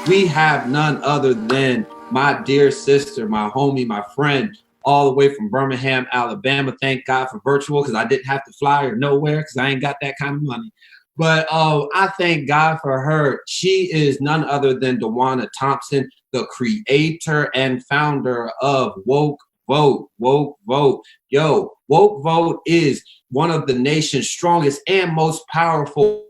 we have none other than my dear sister, my homie, my friend, all the way from Birmingham, Alabama. Thank God for virtual, because I didn't have to fly or nowhere, because I ain't got that kind of money. But I thank God for her. She is none other than Dejuana Thompson, the creator and founder of Woke Vote. Woke Vote. Yo, Woke Vote is one of the nation's strongest and most powerful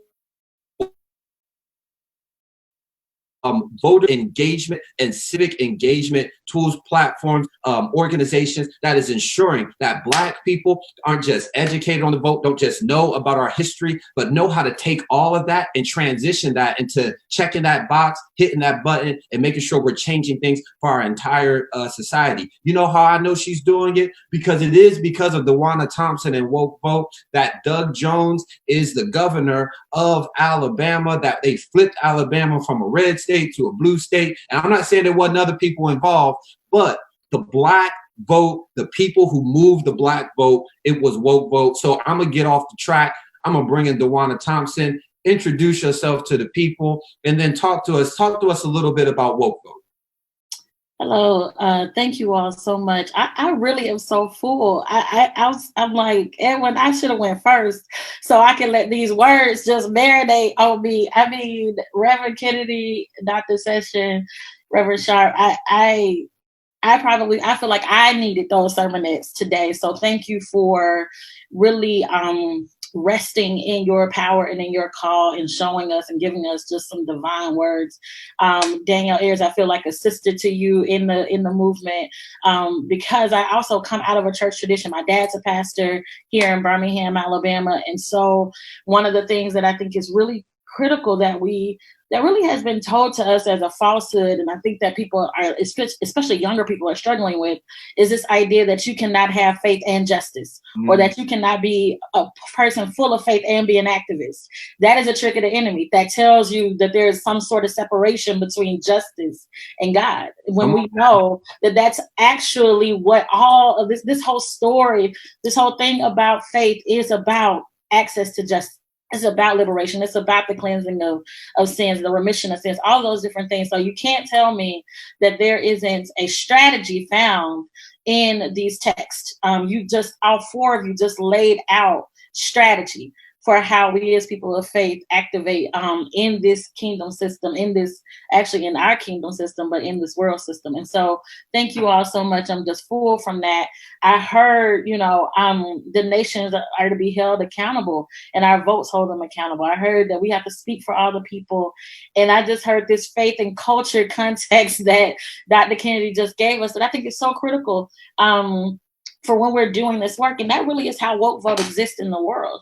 voter engagement and civic engagement tools, platforms, organizations that is ensuring that Black people aren't just educated on the vote, don't just know about our history, but know how to take all of that and transition that into checking that box, hitting that button, and making sure we're changing things for our entire society. You know how I know she's doing it? Because it is because of Dejuana Thompson and Woke Vote that Doug Jones is the governor of Alabama, that they flipped Alabama from a red state to a blue state. And I'm not saying there wasn't other people involved, but the Black vote, the people who moved the Black vote, it was Woke Vote. So I'm going to get off the track. I'm going to bring in Dejuana Thompson, introduce yourself to the people, and then talk to us a little bit about Woke Vote. Hello, thank you all so much. I really am so full. I'm like, Edwin, I should have went first so I can let these words just marinate on me. I mean, Reverend Kennedy, Dr. Session, Reverend Sharp, I feel like I needed those sermonettes today. So thank you for really resting in your power and in your call and showing us and giving us just some divine words. Danielle Ayers, I feel like a sister to you in the movement, because I also come out of a church tradition. My dad's a pastor here in Birmingham, Alabama. And so one of the things that I think is really critical that really has been told to us as a falsehood, and I think that people are, especially younger people, are struggling with, is this idea that you cannot have faith and justice, or that you cannot be a person full of faith and be an activist. That is a trick of the enemy that tells you that there is some sort of separation between justice and God, when we know that that's actually what all of this whole story, this whole thing about faith is about: access to justice. It's about liberation. It's about the cleansing of sins, the remission of sins, all those different things. So you can't tell me that there isn't a strategy found in these texts. All four of you just laid out strategy for how we as people of faith activate in this kingdom system, in our kingdom system, but in this world system. And so thank you all so much. I'm just full from that. I heard, the nations are to be held accountable and our votes hold them accountable. I heard that we have to speak for all the people. And I just heard this faith and culture context that Dr. Kennedy just gave us that I think is so critical for when we're doing this work. And that really is how Woke Vote exists in the world.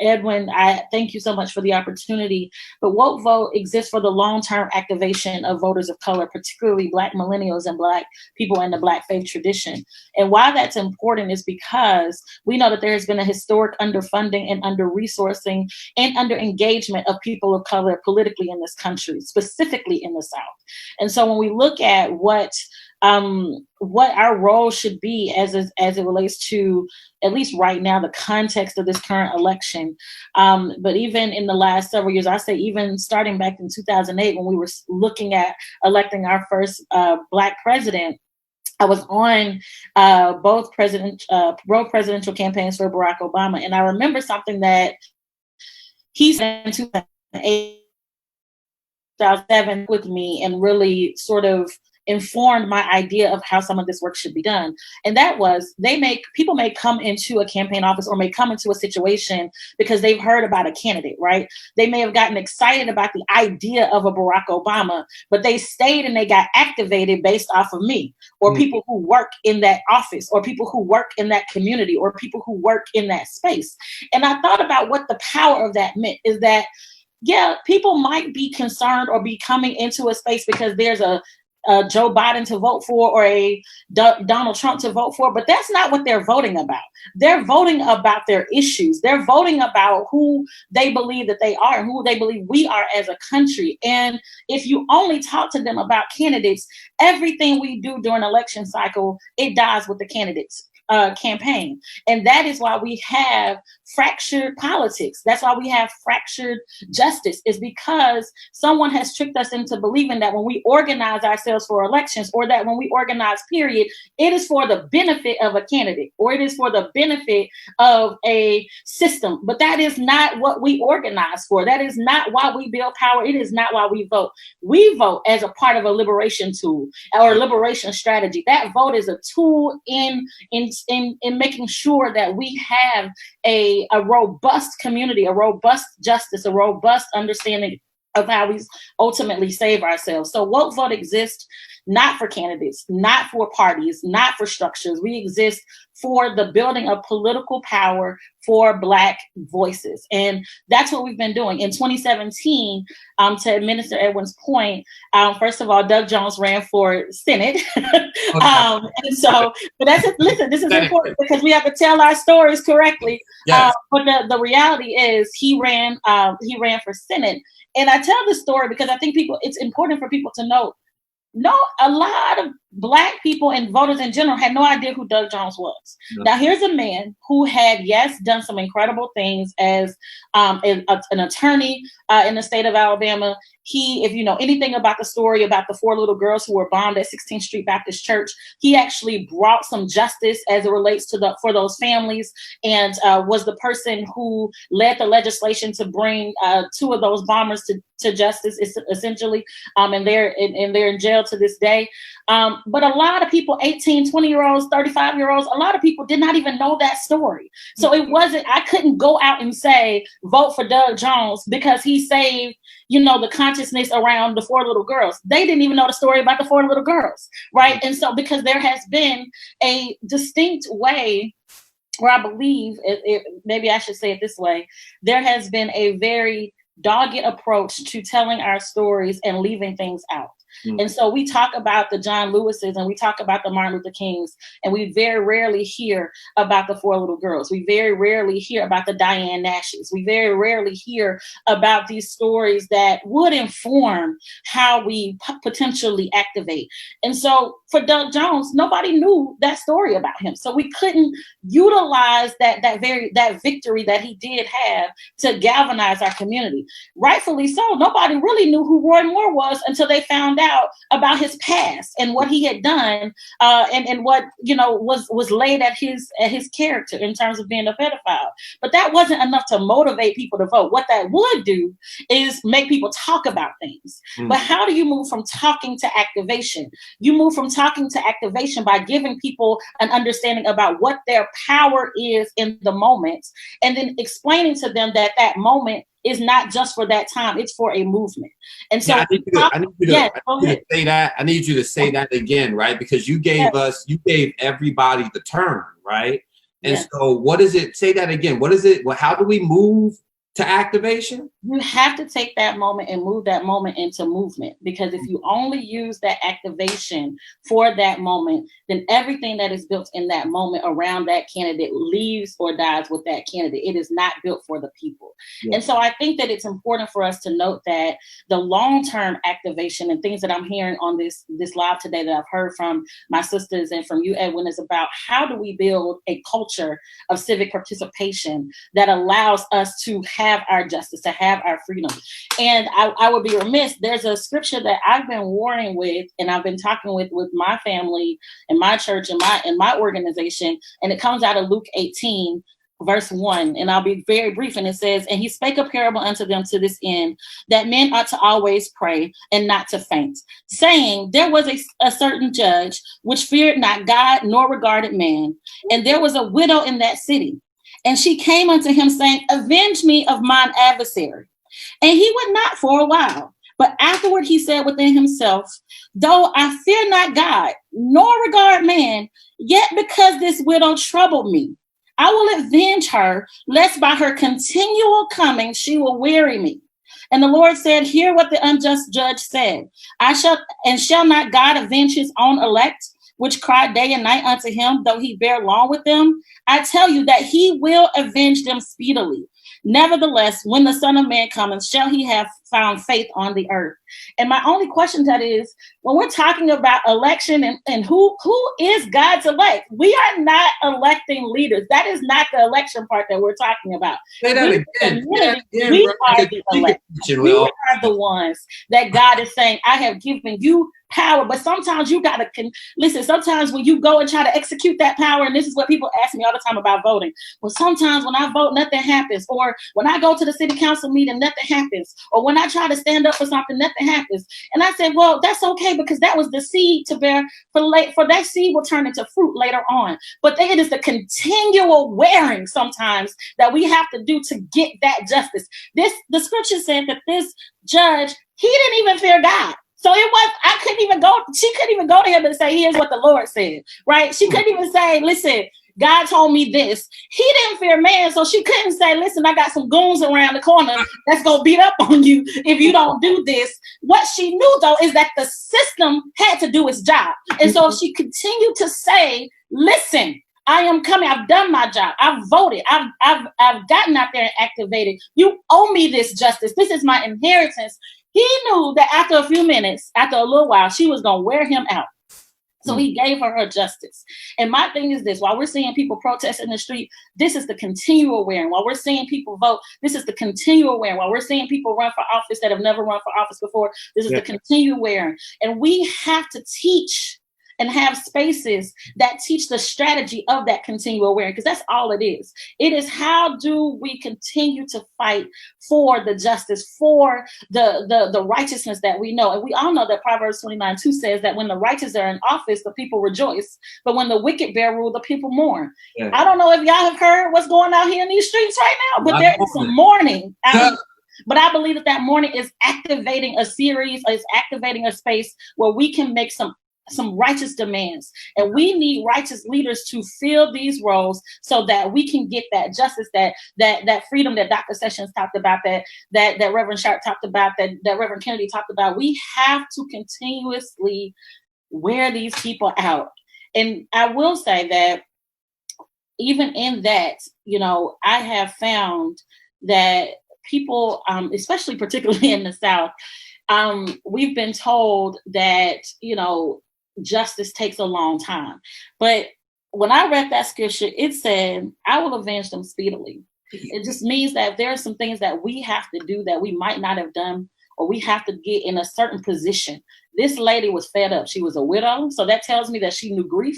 Edwin, I thank you so much for the opportunity. But Woke Vote exists for the long-term activation of voters of color, particularly Black millennials and Black people in the Black faith tradition. And why that's important is because we know that there has been a historic underfunding and under-resourcing and under-engagement of people of color politically in this country, specifically in the South. And so when we look at what our role should be as it relates to, at least right now, the context of this current election. But even in the last several years, I say even starting back in 2008, when we were looking at electing our first Black president, I was on both presidential campaigns for Barack Obama. And I remember something that he said in 2008, 2007 with me, and really sort of informed my idea of how some of this work should be done. And that was, people may come into a campaign office or may come into a situation because they've heard about a candidate, right? They may have gotten excited about the idea of a Barack Obama, but they stayed and they got activated based off of me, or people who work in that office, or people who work in that community, or people who work in that space. And I thought about what the power of that meant, is that, yeah, people might be concerned or be coming into a space because there's a Joe Biden to vote for or a Donald Trump to vote for, but that's not what they're voting about. They're voting about their issues. They're voting about who they believe that they are and who they believe we are as a country. And if you only talk to them about candidates, everything we do during election cycle, it dies with the candidates. campaign. And that is why we have fractured politics. That's why we have fractured justice, is because someone has tricked us into believing that when we organize ourselves for elections, or that when we organize, period, it is for the benefit of a candidate, or it is for the benefit of a system. But that is not what we organize for. That is not why we build power. It is not why we vote. We vote as a part of a liberation tool or liberation strategy. That vote is a tool in making sure that we have a robust community, a robust justice, a robust understanding of how we ultimately save ourselves. So Woke Vote exists not for candidates, not for parties, not for structures. We exist for the building of political power for Black voices. And that's what we've been doing. In 2017, to Minister Edwin's point, first of all, Doug Jones ran for Senate. And so, but listen, this is important because we have to tell our stories correctly. Yes. But the reality is he ran for Senate. And I tell this story because I think it's important for people to know, a lot of Black people and voters in general had no idea who Doug Jones was. No. Now, here's a man who had, done some incredible things as an attorney in the state of Alabama. If you know anything about the story about the 4 little girls who were bombed at 16th Street Baptist Church, he actually brought some justice as it relates to for those families, and was the person who led the legislation to bring 2 of those bombers to justice, essentially, and they're in jail to this day. But a lot of people, 18, 20-year-olds, 35-year-olds, a lot of people did not even know that story. So I couldn't go out and say, vote for Doug Jones because he saved, the consciousness around the 4 little girls. They didn't even know the story about the 4 little girls, right? And so because there has been a distinct way, or I believe, maybe I should say it this way, there has been a very dogged approach to telling our stories and leaving things out. And so we talk about the John Lewises and we talk about the Martin Luther Kings, and we very rarely hear about the 4 little girls. We very rarely hear about the Diane Nashes. We very rarely hear about these stories that would inform how we potentially activate. And so for Doug Jones, nobody knew that story about him. So we couldn't utilize that victory that he did have to galvanize our community. Rightfully so. Nobody really knew who Roy Moore was until they found out about his past and what he had done, and what was laid at his character in terms of being a pedophile. But that wasn't enough to motivate people to vote. What that would do is make people talk about things. But how do you move from talking to activation? You move from talking to activation by giving people an understanding about what their power is in the moment, and then explaining to them that moment is not just for that time, it's for a movement. And so I need you to say that again, right? Because you gave everybody the term, right? And so what is it? Say that again. What is it? Well, how do we move to activation? You have to take that moment and move that moment into movement, because if you only use that activation for that moment, then everything that is built in that moment around that candidate leaves or dies with that candidate. It is not built for the people. Yeah. And so I think that it's important for us to note that the long-term activation and things that I'm hearing on this live today that I've heard from my sisters and from you, Edwin, is about how do we build a culture of civic participation that allows us to have our justice, to have our freedom. And I would be remiss, there's a scripture that I've been warring with, and I've been talking with my family and my church and my organization, and it comes out of Luke 18, verse 1, and I'll be very brief, and it says, and he spake a parable unto them to this end, that men ought to always pray and not to faint, saying, there was a certain judge which feared not God nor regarded man, and there was a widow in that city. And she came unto him, saying, avenge me of mine adversary. And he would not for a while. But afterward he said within himself, though I fear not God, nor regard man, yet because this widow troubled me, I will avenge her, lest by her continual coming she will weary me. And the Lord said, hear what the unjust judge said. Shall not God avenge his own elect, which cry day and night unto him, though he bear long with them? I tell you that he will avenge them speedily. Nevertheless, when the Son of Man comes, shall he have found faith on the earth? And my only question to that is, when we're talking about election and who is God's elect, we are not electing leaders. That is not the election part that we're talking about. Say that again. We are the elect. We are the ones that God is saying, I have given you power. But sometimes you gotta listen. Sometimes when you go and try to execute that power, and this is what people ask me all the time about voting. Well, sometimes when I vote, nothing happens. Or when I go to the city council meeting, nothing happens. Or when I try to stand up for something, nothing happens. And I said, well, that's okay, because that was the seed to bear for that seed will turn into fruit later on. But it is the continual wearing sometimes that we have to do to get that justice. The scripture said that this judge, he didn't even fear God. So she couldn't even go to him and say, here's what the Lord said, right? She couldn't even say, listen, God told me this. He didn't fear man, so she couldn't say, listen, I got some goons around the corner that's going to beat up on you if you don't do this. What she knew, though, is that the system had to do its job. And so she continued to say, listen, I am coming. I've done my job. I've voted. I've gotten out there and activated. You owe me this justice. This is my inheritance. He knew that after a few minutes, after a little while, she was going to wear him out. So he gave her justice. And my thing is this, while we're seeing people protest in the street, this is the continual wearing. While we're seeing people vote, this is the continual wearing. While we're seeing people run for office that have never run for office before, this is the continual wearing. And we have to teach and have spaces that teach the strategy of that continual wearing, because that's all it is. It is, how do we continue to fight for the justice, for the righteousness that we know? And we all know that Proverbs 29:2 says that when the righteous are in office, the people rejoice. But when the wicked bear rule, the people mourn. Yeah. I don't know if y'all have heard what's going on here in these streets right now, but there is some mourning. But I believe that mourning is activating a series, is activating a space where we can make some righteous demands. And we need righteous leaders to fill these roles so that we can get that justice, that freedom that Dr. Sessions talked about, that Reverend Sharp talked about, that Reverend Kennedy talked about. We have to continuously wear these people out. And I will say that even in that, I have found that people, especially particularly in the South, we've been told that, justice takes a long time. But when I read that scripture, it said, I will avenge them speedily. It just means that there are some things that we have to do that we might not have done, or we have to get in a certain position. This lady was fed up. She was a widow. So that tells me that she knew grief.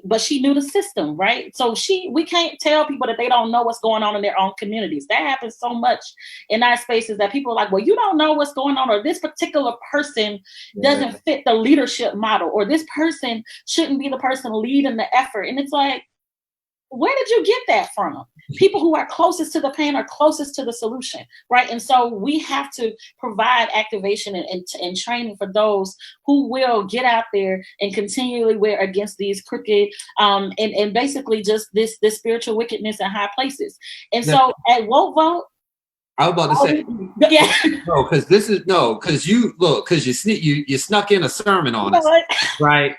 But she knew the system, right? So we can't tell people that they don't know what's going on in their own communities. That happens so much in our spaces that people are like, well, you don't know what's going on, or this particular person doesn't fit the leadership model, or this person shouldn't be the person leading the effort. And it's like, where did you get that from? People who are closest to the pain are closest to the solution, right? And so we have to provide activation and training for those who will get out there and continually wear against these crooked and basically just this spiritual wickedness in high places. And so at Woke Vote, I was about to say, because you snuck in a sermon on us, right?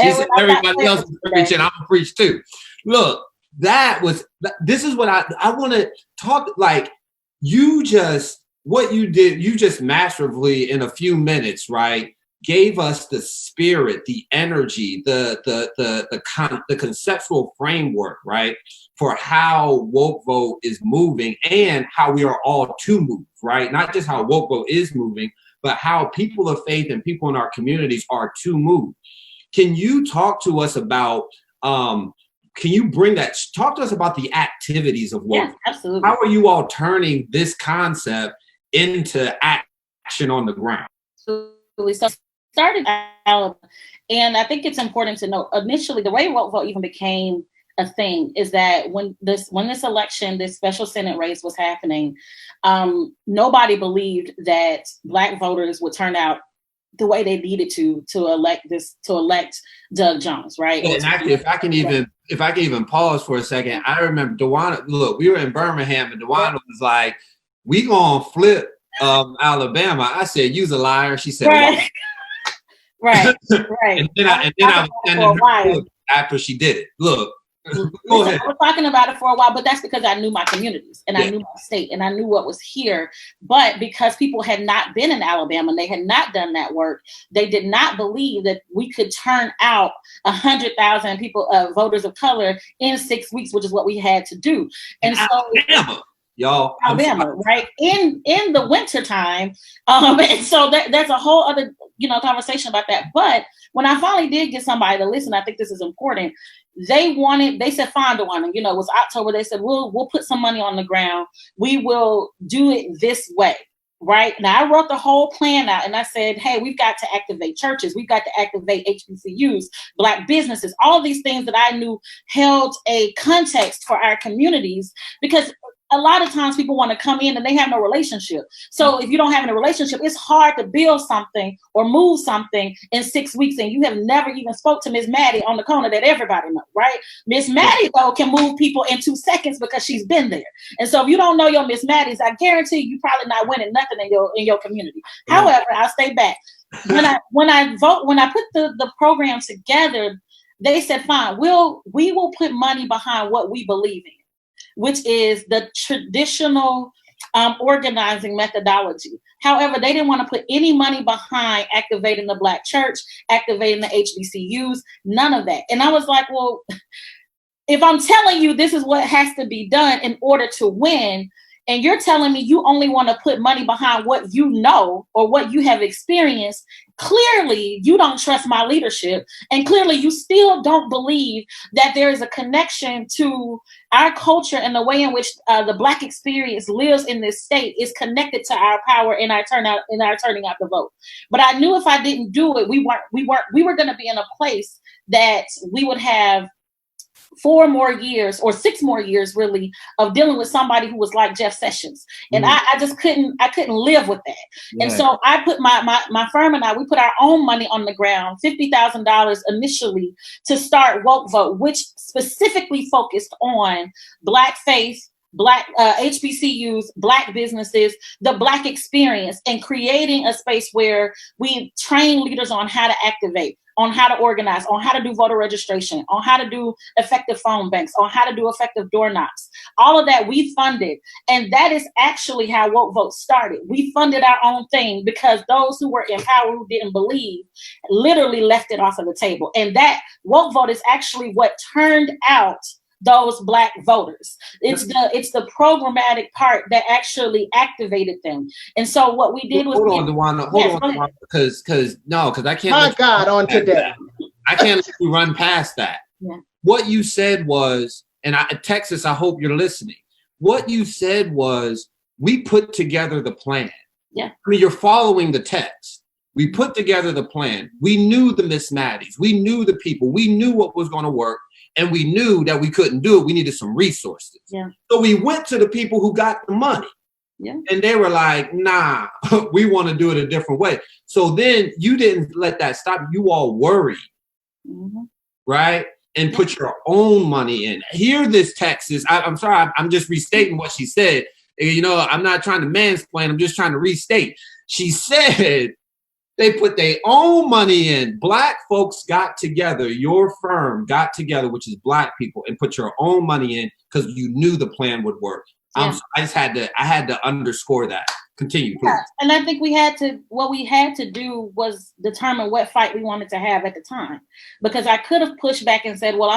She said everybody else is preaching, I'm gonna preach too. Look, this is what I want to talk, like, what you did, you just masterfully in a few minutes, right, gave us the spirit, the energy, the conceptual framework, right, for how Woke Vote is moving and how we are all to move, right? Not just how Woke Vote is moving, but how people of faith and people in our communities are to move. Can you talk to us about, talk to us about the activities of Woke? Yes, absolutely. How are you all turning this concept into action on the ground? Absolutely. So started out, and I think it's important to note, initially, the way Woke Vote even became a thing is that when this election, this special Senate race was happening, nobody believed that Black voters would turn out the way they needed to elect Doug Jones, right? And actually, if I can even pause for a second, I remember Dejuana. Look, we were in Birmingham, and Dejuana was like, "We gonna flip Alabama." I said, "You's a liar." She said, "Right, right." and then I was sending her after she did it. Look, Go ahead. I was talking about it for a while, but that's because I knew my communities and I knew my state and I knew what was here. But because people had not been in Alabama and they had not done that work, they did not believe that we could turn out 100,000 people, voters of color, in 6 weeks, which is what we had to do. And so, Alabama, y'all, Alabama, right, in the winter time, and so that's a whole other conversation about that. But when I finally did get somebody to listen, I think this is important. They said, fine, Dejuana, it was October. They said, we'll put some money on the ground. We will do it this way. Right now, I wrote the whole plan out and I said, hey, we've got to activate churches. We've got to activate HBCUs, Black businesses, all these things that I knew held a context for our communities, because a lot of times people want to come in and they have no relationship. So if you don't have a relationship, it's hard to build something or move something in 6 weeks. And you have never even spoke to Miss Maddie on the corner that everybody knows, right? Miss Maddie, though, can move people in 2 seconds because she's been there. And so if you don't know your Miss Maddies, I guarantee you're probably not winning nothing in your community. However, I'll stay back. When I put the program together, they said, fine, we will put money behind what we believe in, which is the traditional organizing methodology. However, they didn't want to put any money behind activating the Black church, activating the HBCUs, none of that. And I was like, well, if I'm telling you this is what has to be done in order to win, and you're telling me you only want to put money behind what you know or what you have experienced, clearly you don't trust my leadership. And clearly you still don't believe that there is a connection to our culture and the way in which the Black experience lives in this state is connected to our power and our turning out the vote. But I knew if I didn't do it, we were going to be in a place that we would have 4 more years or 6 more years really of dealing with somebody who was like Jeff Sessions. And I just couldn't live with that. Yeah. And so I put my firm and I, we put our own money on the ground, $50,000 initially, to start Woke Vote, which specifically focused on Black faith, Black HBCUs, Black businesses, the Black experience, and creating a space where we train leaders on how to activate, on how to organize, on how to do voter registration, on how to do effective phone banks, on how to do effective door knocks. All of that we funded. And that is actually how Woke Vote started. We funded our own thing because those who were in power who didn't believe literally left it off of the table. And that Woke Vote is actually what turned out those Black voters. It's the programmatic part that actually activated them. And so what we did was hold on, Dejuana, because I can't. My God, on today. I can't let you run past that. Yeah. What you said was, and Texas, I hope you're listening. What you said was, we put together the plan. Yeah. I mean, you're following the text. We put together the plan. We knew the Miss Maddies. We knew the people. We knew what was going to work. And we knew that we couldn't do it. We needed some resources. Yeah. So we went to the people who got the money. Yeah. And they were like, nah, we want to do it a different way. So then you didn't let that stop. You all worried, right? And put your own money in. Hear this, Texas. I'm sorry. I'm just restating what she said. I'm not trying to mansplain. I'm just trying to restate. She said, they put their own money in. Black folks got together. Your firm got together, which is Black people, and put your own money in because you knew the plan would work. Yeah. I had to underscore that. Continue, please. Yeah. And I think what we had to do was determine what fight we wanted to have at the time, because I could have pushed back and said, well,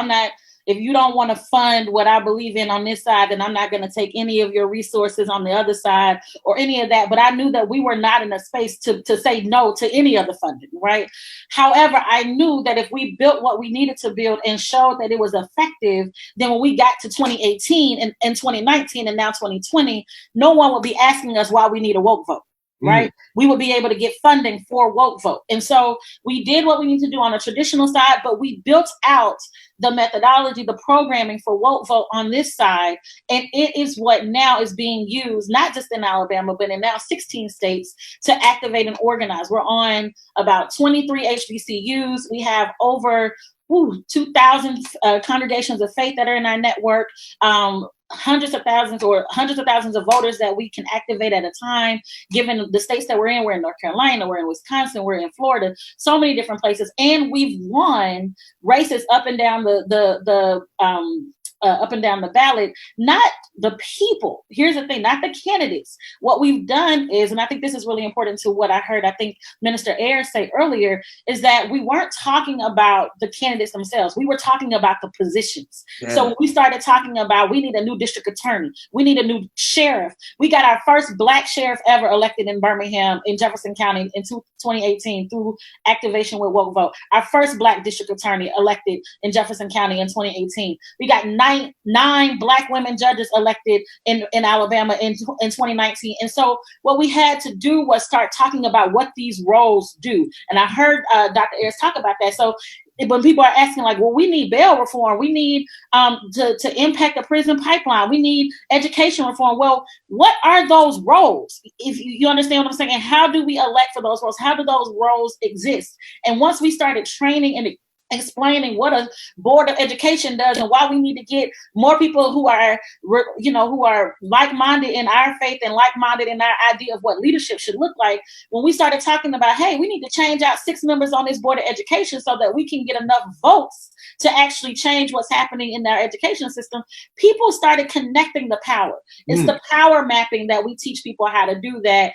if you don't want to fund what I believe in on this side, then I'm not going to take any of your resources on the other side or any of that. But I knew that we were not in a space to say no to any of the funding, right? However, I knew that if we built what we needed to build and showed that it was effective, then when we got to 2018 and 2019 and now 2020, no one would be asking us why we need a woke vote. Right? We would be able to get funding for Woke Vote. And so we did what we need to do on the traditional side, but we built out the methodology, the programming for Woke Vote on this side. And it is what now is being used, not just in Alabama, but in now 16 states to activate and organize. We're on about 23 HBCUs. We have over 2,000 congregations of faith that are in our network. hundreds of thousands of voters that we can activate at a time, given the states that we're in. We're in North Carolina, we're in Wisconsin, we're in Florida, so many different places. And we've won races up and down up and down the ballot, not the people. Here's the thing, not the candidates. What we've done is, and I think this is really important to what I heard, I think Minister Ayers say earlier, is that we weren't talking about the candidates themselves. We were talking about the positions. Yeah. So we started talking about, we need a new district attorney. We need a new sheriff. We got our first Black sheriff ever elected in Birmingham, in Jefferson County in 2018 through activation with Woke Vote. Our first Black district attorney elected in Jefferson County in 2018. We got nine Black women judges elected in Alabama in 2019. And so what we had to do was start talking about what these roles do. And I heard Dr. Ayers talk about that. So when people are asking, like, well, we need bail reform, we need to impact the prison pipeline, we need education reform. Well, what are those roles? If you understand what I'm saying, and how do we elect for those roles? How do those roles exist? And once we started training and explaining what a board of education does and why we need to get more people who are, who are like-minded in our faith and like-minded in our idea of what leadership should look like. When we started talking about, hey, we need to change out 6 members on this board of education so that we can get enough votes to actually change what's happening in our education system, people started connecting the power. It's the power mapping that we teach people how to do that.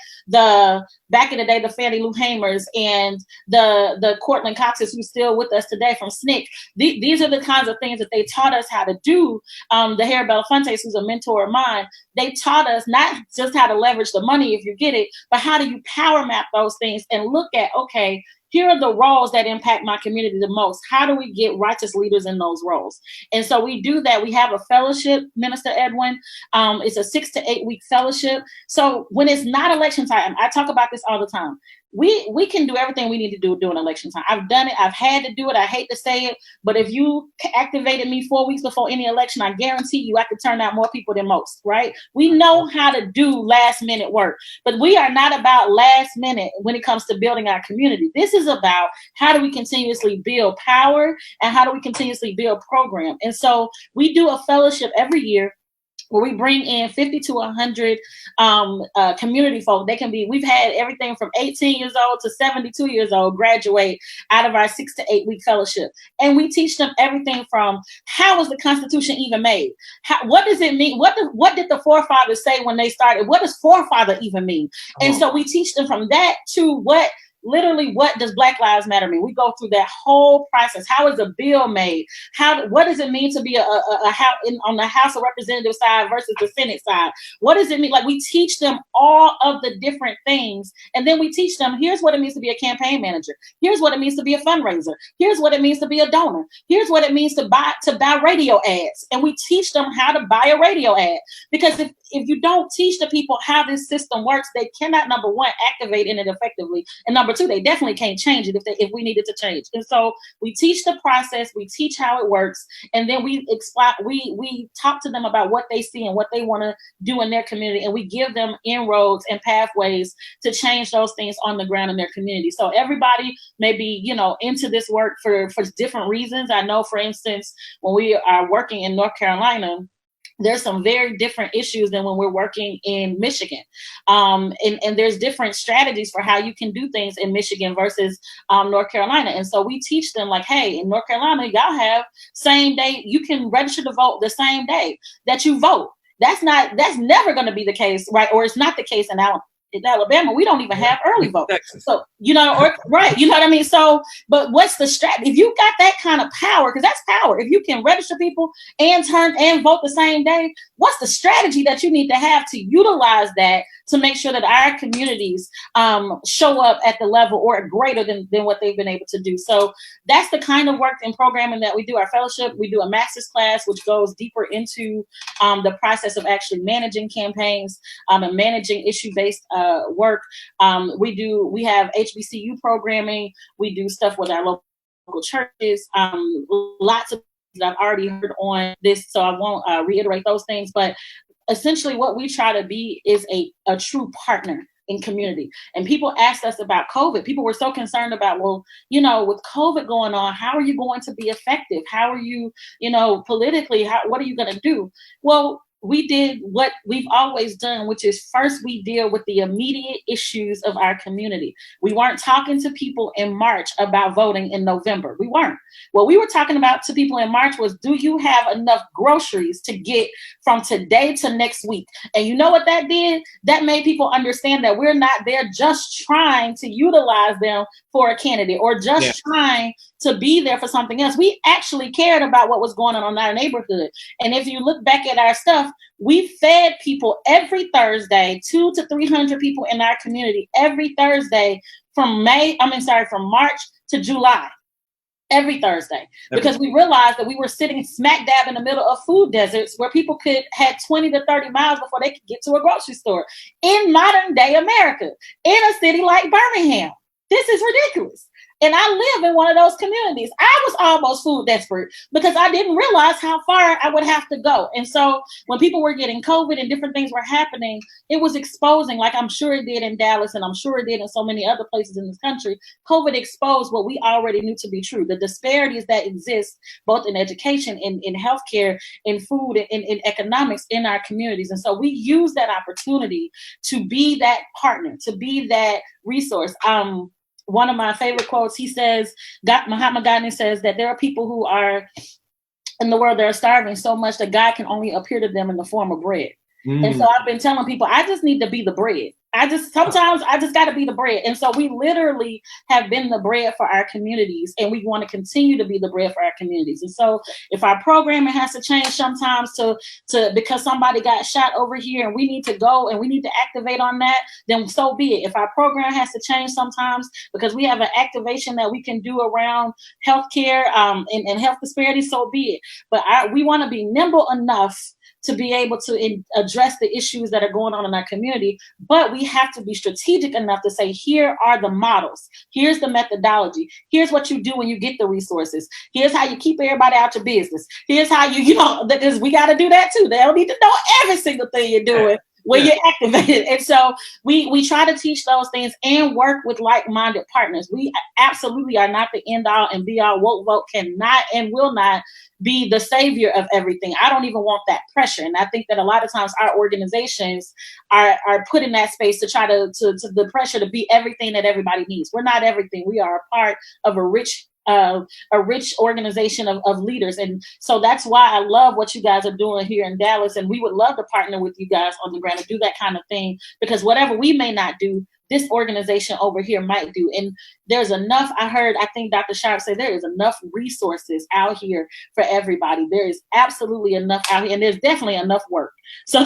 Back in the day, the Fannie Lou Hamers and the Cortland Coxes, who's still with us today from SNCC, these are the kinds of things that they taught us how to do. The Harry Belafontes, who's a mentor of mine, they taught us not just how to leverage the money if you get it, but how do you power map those things and look at, okay, here are the roles that impact my community the most. How do we get righteous leaders in those roles? And so we do that. We have a fellowship, Minister Edwin. It's a 6 to 8 week fellowship. So when it's not election time, I talk about this all the time. We can do everything we need to do during election time. I've done it. I've had to do it. I hate to say it, but if you activated me 4 weeks before any election, I guarantee you I could turn out more people than most, right? We know how to do last minute work, but we are not about last minute when it comes to building our community. This is about how do we continuously build power and how do we continuously build program. And so we do a fellowship every year where we bring in 50 to 100 community folk. We've had everything from 18 years old to 72 years old graduate out of our 6 to 8 week fellowship. And we teach them everything from, how was the Constitution even made? What does it mean? What did the forefathers say when they started? What does forefather even mean? And so we teach them from that to what does Black Lives Matter mean? We go through that whole process. How is a bill made? What does it mean to be on the House of Representatives side versus the Senate side? What does it mean? Like, we teach them all of the different things, and then we teach them, here's what it means to be a campaign manager. Here's what it means to be a fundraiser. Here's what it means to be a donor. Here's what it means to buy radio ads. And we teach them how to buy a radio ad, because if you don't teach the people how this system works, they cannot, number one, activate in it effectively, and number two, they definitely can't change it if we needed to change. And so we teach the process, we teach how it works, and then we talk to them about what they see and what they want to do in their community, and we give them inroads and pathways to change those things on the ground in their community. So everybody may be, into this work for different reasons. I know, for instance, when we are working in North Carolina, there's some very different issues than when we're working in Michigan. And there's different strategies for how you can do things in Michigan versus North Carolina. And so we teach them, like, hey, in North Carolina, y'all have same day, you can register to vote the same day that you vote. That's never going to be the case, right? Or it's not the case in Alabama. We don't even have early vote. So, right. You know what I mean? So, but what's the strategy? If you got that kind of power, because that's power, if you can register people and turn and vote the same day, what's the strategy that you need to have to utilize that to make sure that our communities show up at the level or greater than what they've been able to do? So that's the kind of work and programming that we do. Our fellowship, we do a master's class, which goes deeper into the process of actually managing campaigns and managing issue-based work. We have HBCU programming. We do stuff with our local churches. Lots of that I've already heard on this, so I won't reiterate those things. But essentially, what we try to be is a true partner in community. And people asked us about COVID. People were so concerned about, well, with COVID going on, how are you going to be effective? How are you, politically, what are you going to do? Well, we did what we've always done, which is first we deal with the immediate issues of our community. We weren't talking to people in March about voting in November. We weren't. What we were talking about to people in March was, do you have enough groceries to get from today to next week? And you know what that did? That made people understand that we're not there just trying to utilize them for a candidate or just trying to be there for something else. We actually cared about what was going on in our neighborhood. And if you look back at our stuff, we fed people every Thursday, 200 to 300 people in our community every Thursday from March to July. Every Thursday, because we realized that we were sitting smack dab in the middle of food deserts where people had 20 to 30 miles before they could get to a grocery store in modern day America, in a city like Birmingham. This is ridiculous. And I live in one of those communities. I was almost food desperate because I didn't realize how far I would have to go. And so when people were getting COVID and different things were happening, it was exposing, like I'm sure it did in Dallas, and I'm sure it did in so many other places in this country. COVID exposed what we already knew to be true, the disparities that exist both in education, in healthcare, in food, in economics in our communities. And so we use that opportunity to be that partner, to be that resource. One of my favorite quotes, he says, Mahatma Gandhi says that there are people who are in the world that are starving so much that God can only appear to them in the form of bread. And so I've been telling people, I just need to be the bread. Sometimes I just got to be the bread. And so we literally have been the bread for our communities, and we want to continue to be the bread for our communities. And so if our programming has to change sometimes to because somebody got shot over here and we need to go and we need to activate on that, then so be it. If our program has to change sometimes because we have an activation that we can do around healthcare and health disparities, so be it. But we want to be nimble enough to be able to address the issues that are going on in our community. But we have to be strategic enough to say, here are the models. Here's the methodology. Here's what you do when you get the resources. Here's how you keep everybody out your business. Here's how because we got to do that too. They don't need to know every single thing you're doing when you're activated. And so we try to teach those things and work with like-minded partners. We absolutely are not the end all and be all. Woke Vote cannot and will not be the savior of everything. I don't even want that pressure. And I think that a lot of times our organizations are put in that space to try to the pressure to be everything that everybody needs. We're not everything. We are a part of a rich organization of leaders. And so that's why I love what you guys are doing here in Dallas. And we would love to partner with you guys on the ground and do that kind of thing, because whatever we may not do, this organization over here might do. And there's enough, I think Dr. Sharp said, there is enough resources out here for everybody. There is absolutely enough out here, and there's definitely enough work. So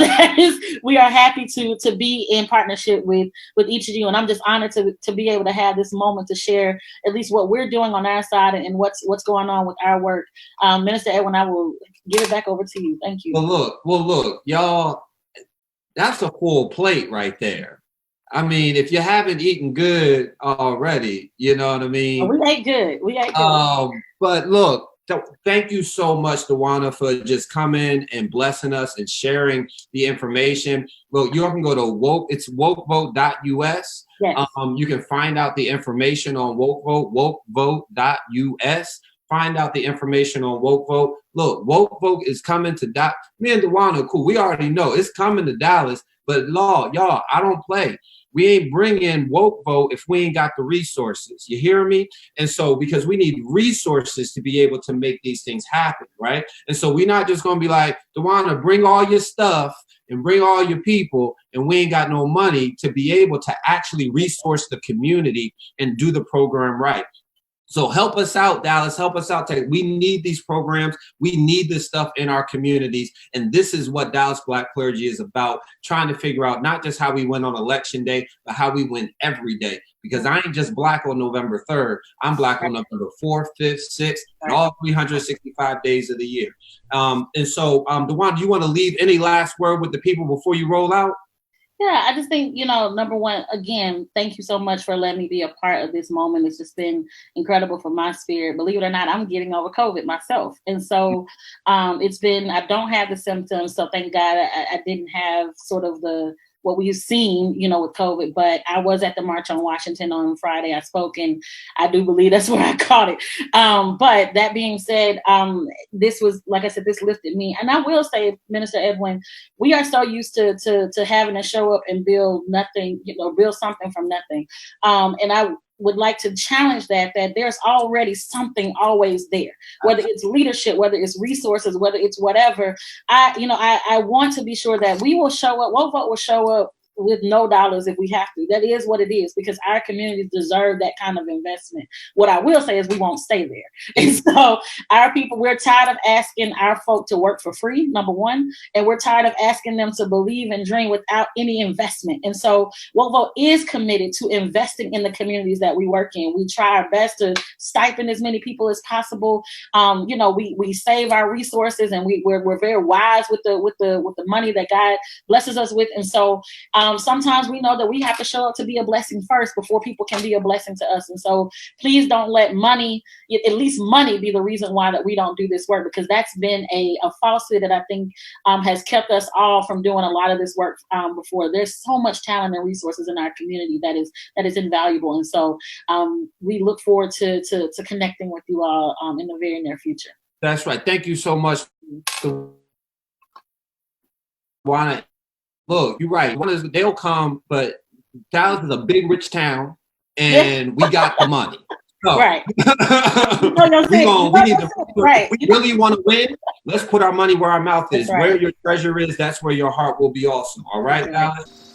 we are happy to be in partnership with each of you. And I'm just honored to be able to have this moment to share at least what we're doing on our side and what's going on with our work. Minister Edwin, I will give it back over to you. Thank you. Well, look, y'all, that's a full plate right there. I mean, if you haven't eaten good already, you know what I mean? We ate good. But look, thank you so much, Dejuana, for just coming and blessing us and sharing the information. Look, you can go to it's votevote.us. Yes. You can find out the information on votevote.us. Find out the information on Woke Vote. Look, Woke Vote is coming to me and Dejuana, cool. We already know it's coming to Dallas. But y'all, I don't play. We ain't bringing Woke Vote if we ain't got the resources. You hear me? And so, because we need resources to be able to make these things happen, right? And so we're not just going to be like, Dejuana, bring all your stuff and bring all your people, and we ain't got no money to be able to actually resource the community and do the program right. So help us out, Dallas. Help us out. We need these programs. We need this stuff in our communities. And this is what Dallas Black Clergy is about, trying to figure out not just how we win on Election Day, but how we win every day. Because I ain't just Black on November 3rd. I'm Black on November 4th, 5th, 6th, and all 365 days of the year. And so, Dejuana, do you want to leave any last word with the people before you roll out? Yeah, I just think, number one, again, thank you so much for letting me be a part of this moment. It's just been incredible for my spirit. Believe it or not, I'm getting over COVID myself. And so I don't have the symptoms. So thank God I didn't have sort of the what we've seen, you know, with COVID. But I was at the March on Washington on Friday. I spoke, and I do believe that's where I caught it. But that being said, this was, like I said, this lifted me. And I will say, Minister Edwin, we are so used to having to show up and build nothing, you know, build something from nothing. And I would like to challenge that there's already something always there, whether it's leadership, whether it's resources, whether it's whatever. I want to be sure that we will show up, Vote will show up with no dollars if we have to. That is what it is, because our communities deserve that kind of investment. What I will say is we won't stay there. And so our people, we're tired of asking our folk to work for free, number one, and we're tired of asking them to believe and dream without any investment. And so Vote is committed to investing in the communities that we work in. We try our best to stipend as many people as possible. We save our resources, and we're very wise with the money that God blesses us with. And so sometimes we know that we have to show up to be a blessing first before people can be a blessing to us. And so please don't let money, at least money, be the reason why that we don't do this work, because that's been a falsehood that I think has kept us all from doing a lot of this work before. There's so much talent and resources in our community that is invaluable. And so we look forward to connecting with you all in the very near future. That's right. Thank you so much, Dejuana. Look, you're right. They'll come, but Dallas is a big, rich town, and we got the money. So, right. We really want to win. Let's put our money where our mouth is. Right. Where your treasure is, that's where your heart will be also. All right, Dallas?